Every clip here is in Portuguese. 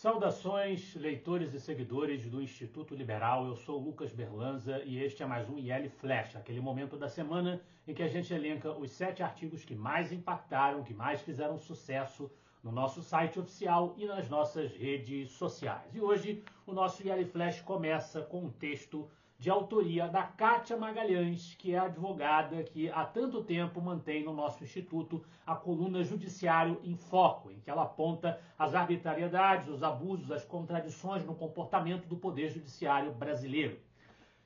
Saudações, leitores e seguidores do Instituto Liberal. Eu sou o Lucas Berlanza e este é mais um IL Flash, aquele momento da semana em que a gente elenca os 7 artigos que mais impactaram, que mais fizeram sucesso no nosso site oficial e nas nossas redes sociais. E hoje o nosso IL Flash começa com um texto de autoria da Kátia Magalhães, que é a advogada que há tanto tempo mantém no nosso instituto a coluna Judiciário em Foco, em que ela aponta as arbitrariedades, os abusos, as contradições no comportamento do Poder Judiciário brasileiro,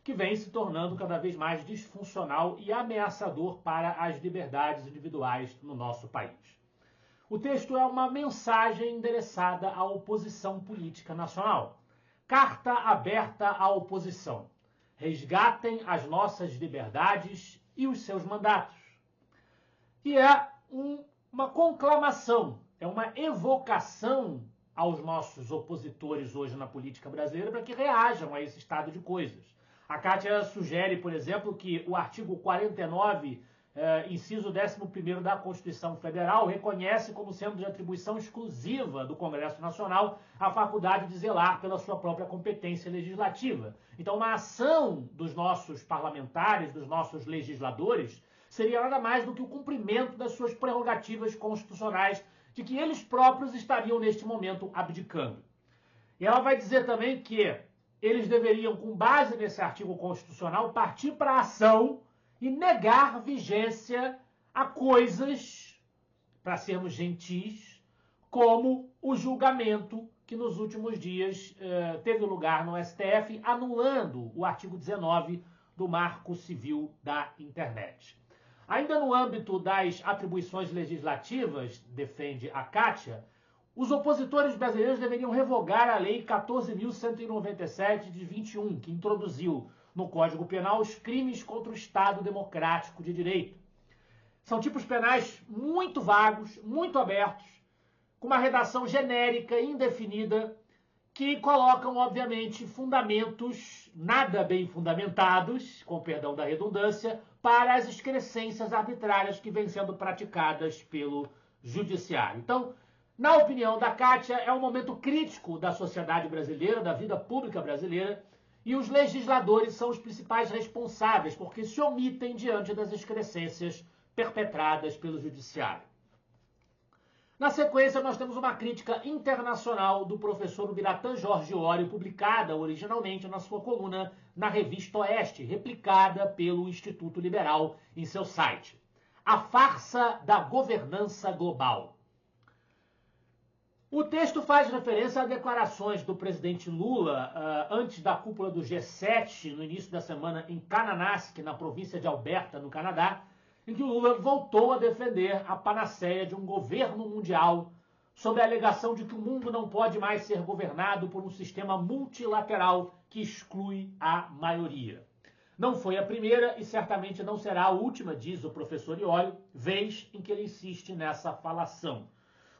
que vem se tornando cada vez mais disfuncional e ameaçador para as liberdades individuais no nosso país. O texto é uma mensagem endereçada à oposição política nacional. Carta aberta à oposição. Resgatem as nossas liberdades e os seus mandatos. E é uma conclamação, é uma evocação aos nossos opositores hoje na política brasileira para que reajam a esse estado de coisas. A Kátia sugere, por exemplo, que o artigo 49, inciso 11º da Constituição Federal, reconhece como sendo de atribuição exclusiva do Congresso Nacional a faculdade de zelar pela sua própria competência legislativa. Então, uma ação dos nossos parlamentares, dos nossos legisladores, seria nada mais do que o cumprimento das suas prerrogativas constitucionais, de que eles próprios estariam, neste momento, abdicando. E ela vai dizer também que eles deveriam, com base nesse artigo constitucional, partir para a ação e negar vigência a coisas, para sermos gentis, como o julgamento que nos últimos dias teve lugar no STF, anulando o artigo 19 do Marco Civil da Internet. Ainda no âmbito das atribuições legislativas, defende a Kátia, os opositores brasileiros deveriam revogar a Lei 14.197 de 21, que introduziu no Código Penal os crimes contra o Estado Democrático de Direito. São tipos penais muito vagos, muito abertos, com uma redação genérica e indefinida, que colocam, obviamente, fundamentos nada bem fundamentados, com perdão da redundância, para as excrescências arbitrárias que vêm sendo praticadas pelo Judiciário. Então, na opinião da Kátia, é um momento crítico da sociedade brasileira, da vida pública brasileira, e os legisladores são os principais responsáveis, porque se omitem diante das excrescências perpetradas pelo Judiciário. Na sequência, nós temos uma crítica internacional do professor Ubiratã Jorge Óleo, publicada originalmente na sua coluna na Revista Oeste, replicada pelo Instituto Liberal em seu site. A farsa da governança global. O texto faz referência a declarações do presidente Lula antes da cúpula do G7, no início da semana, em Kananaskis, na província de Alberta, no Canadá, em que o Lula voltou a defender a panaceia de um governo mundial sob a alegação de que o mundo não pode mais ser governado por um sistema multilateral que exclui a maioria. Não foi a primeira e certamente não será a última, diz o professor Iólio, vez em que ele insiste nessa falação.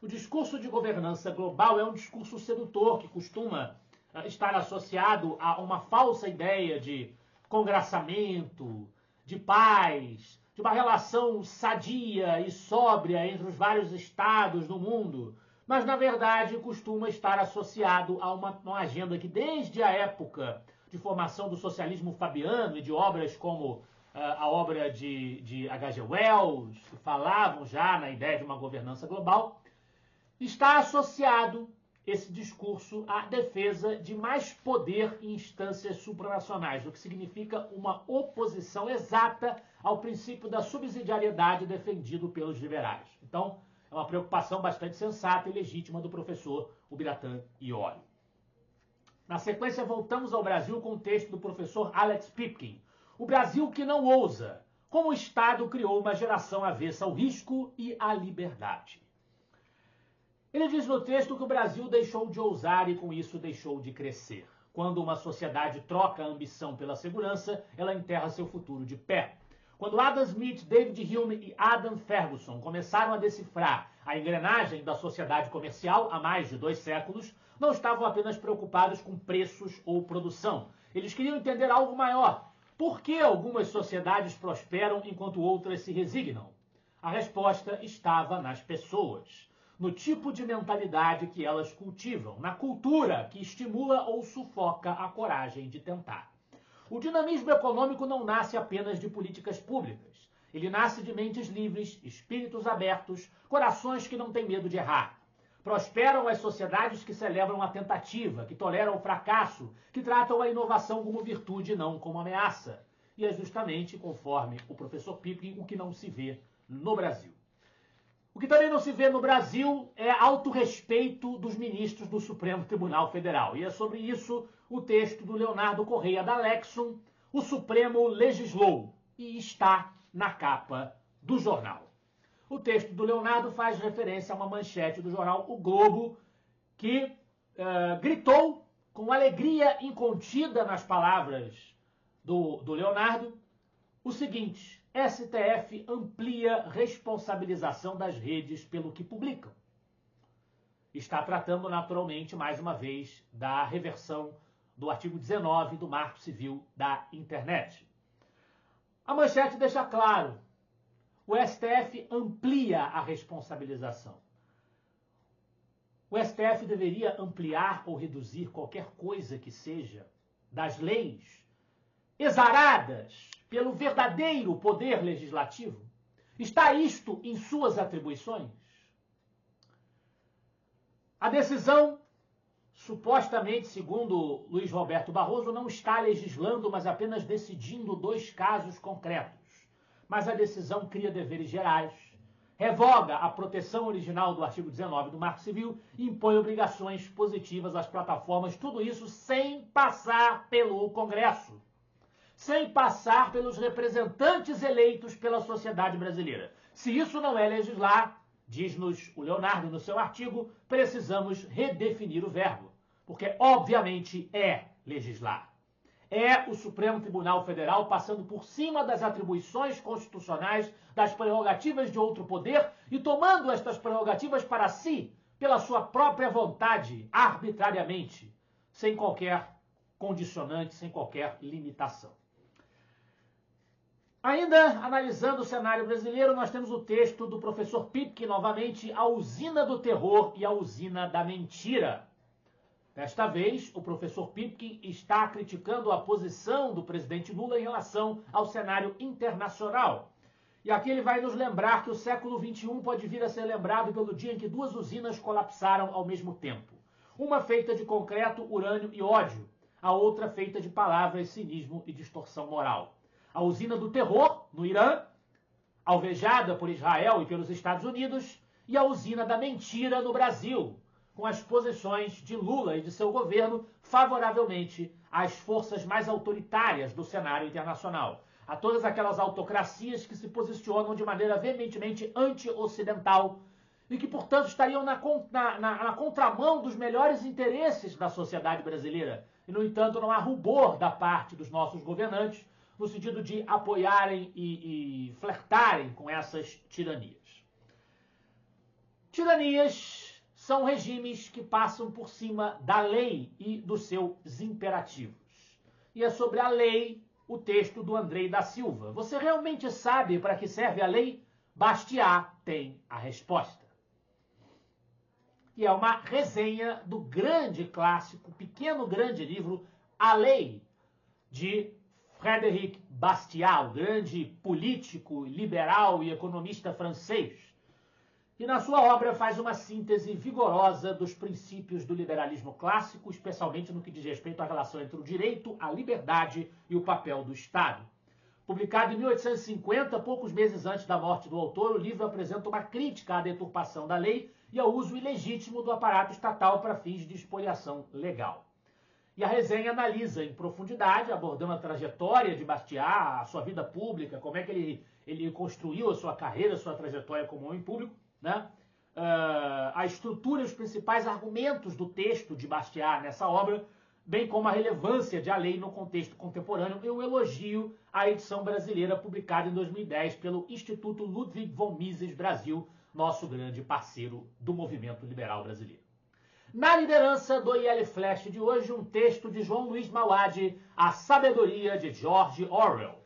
O discurso de governança global é um discurso sedutor que costuma estar associado a uma falsa ideia de congraçamento, de paz, de uma relação sadia e sóbria entre os vários estados do mundo, mas, na verdade, costuma estar associado a uma agenda que, desde a época de formação do socialismo fabiano e de obras como a obra de H.G. Wells, que falavam já na ideia de uma governança global, está associado esse discurso à defesa de mais poder em instâncias supranacionais, o que significa uma oposição exata ao princípio da subsidiariedade defendido pelos liberais. Então, é uma preocupação bastante sensata e legítima do professor Ubiratã Iólio. Na sequência, voltamos ao Brasil com o texto do professor Alex Pipkin. O Brasil que não ousa, como o Estado criou uma geração avessa ao risco e à liberdade. Ele diz no texto que o Brasil deixou de ousar e, com isso, deixou de crescer. Quando uma sociedade troca a ambição pela segurança, ela enterra seu futuro de pé. Quando Adam Smith, David Hume e Adam Ferguson começaram a decifrar a engrenagem da sociedade comercial há mais de 2 séculos, não estavam apenas preocupados com preços ou produção. Eles queriam entender algo maior. Por que algumas sociedades prosperam enquanto outras se resignam? A resposta estava nas pessoas. no tipo de mentalidade que elas cultivam, na cultura que estimula ou sufoca a coragem de tentar. O dinamismo econômico não nasce apenas de políticas públicas. Ele nasce de mentes livres, espíritos abertos, corações que não têm medo de errar. Prosperam as sociedades que celebram a tentativa, que toleram o fracasso, que tratam a inovação como virtude e não como ameaça. E é justamente, conforme o professor Pipkin, o que não se vê no Brasil. O que também não se vê no Brasil é autorrespeito dos ministros do Supremo Tribunal Federal. E é sobre isso o texto do Leonardo Correia da Lexum, O Supremo Legislou, e está na capa do jornal. O texto do Leonardo faz referência a uma manchete do jornal O Globo, que gritou com alegria incontida nas palavras do Leonardo o seguinte: STF amplia responsabilização das redes pelo que publicam. Está tratando naturalmente, mais uma vez, da reversão do artigo 19 do Marco Civil da Internet. A manchete deixa claro: o STF amplia a responsabilização. O STF deveria ampliar ou reduzir qualquer coisa que seja das leis exaradas pelo verdadeiro poder legislativo? Está isto em suas atribuições? A decisão, supostamente, segundo Luiz Roberto Barroso, não está legislando, mas apenas decidindo 2 casos concretos. Mas a decisão cria deveres gerais, revoga a proteção original do artigo 19 do Marco Civil e impõe obrigações positivas às plataformas, tudo isso sem passar pelo Congresso, sem passar pelos representantes eleitos pela sociedade brasileira. Se isso não é legislar, diz-nos o Leonardo no seu artigo, precisamos redefinir o verbo, porque obviamente é legislar. É o Supremo Tribunal Federal passando por cima das atribuições constitucionais, das prerrogativas de outro poder e tomando estas prerrogativas para si, pela sua própria vontade, arbitrariamente, sem qualquer condicionante, sem qualquer limitação. Ainda analisando o cenário brasileiro, nós temos o texto do professor Pipkin, novamente, A Usina do Terror e a Usina da Mentira. Desta vez, o professor Pipkin está criticando a posição do presidente Lula em relação ao cenário internacional. E aqui ele vai nos lembrar que o século XXI pode vir a ser lembrado pelo dia em que 2 usinas colapsaram ao mesmo tempo. Uma feita de concreto, urânio e ódio. A outra feita de palavras, cinismo e distorção moral. A usina do terror, no Irã, alvejada por Israel e pelos Estados Unidos, e a usina da mentira no Brasil, com as posições de Lula e de seu governo favoravelmente às forças mais autoritárias do cenário internacional, a todas aquelas autocracias que se posicionam de maneira veementemente anti-ocidental e que, portanto, estariam na contramão dos melhores interesses da sociedade brasileira. E, no entanto, não há rubor da parte dos nossos governantes no sentido de apoiarem e flertarem com essas tiranias. Tiranias são regimes que passam por cima da lei e dos seus imperativos. E é sobre a lei o texto do Andrei da Silva. Você realmente sabe para que serve a lei? Bastiat tem a resposta. E é uma resenha do grande clássico, pequeno grande livro, A Lei, de Frédéric Bastiat, o grande político, liberal e economista francês. E na sua obra faz uma síntese vigorosa dos princípios do liberalismo clássico, especialmente no que diz respeito à relação entre o direito, a liberdade e o papel do Estado. Publicado em 1850, poucos meses antes da morte do autor, o livro apresenta uma crítica à deturpação da lei e ao uso ilegítimo do aparato estatal para fins de espoliação legal. E a resenha analisa em profundidade, abordando a trajetória de Bastiat, a sua vida pública, como é que ele construiu a sua carreira, a sua trajetória como homem público, né? A estrutura e os principais argumentos do texto de Bastiat nessa obra, bem como a relevância de A Lei no contexto contemporâneo e um elogio à edição brasileira publicada em 2010 pelo Instituto Ludwig von Mises Brasil, nosso grande parceiro do movimento liberal brasileiro. Na liderança do IL Flash de hoje, um texto de João Luiz Mauad, A Sabedoria de George Orwell.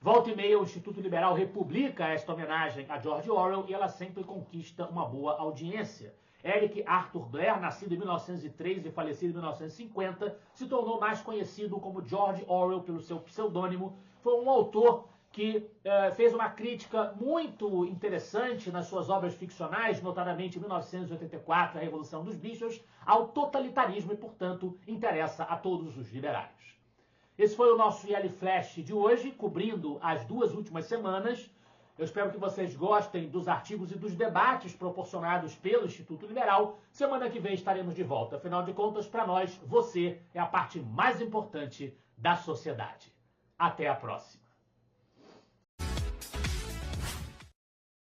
Volta e meia, o Instituto Liberal republica esta homenagem a George Orwell e ela sempre conquista uma boa audiência. Eric Arthur Blair, nascido em 1903 e falecido em 1950, se tornou mais conhecido como George Orwell pelo seu pseudônimo. Foi um autor que fez uma crítica muito interessante nas suas obras ficcionais, notadamente em 1984, A Revolução dos Bichos, ao totalitarismo e, portanto, interessa a todos os liberais. Esse foi o nosso IL Flash de hoje, cobrindo as 2 últimas semanas. Eu espero que vocês gostem dos artigos e dos debates proporcionados pelo Instituto Liberal. Semana que vem estaremos de volta. Afinal de contas, para nós, você é a parte mais importante da sociedade. Até a próxima.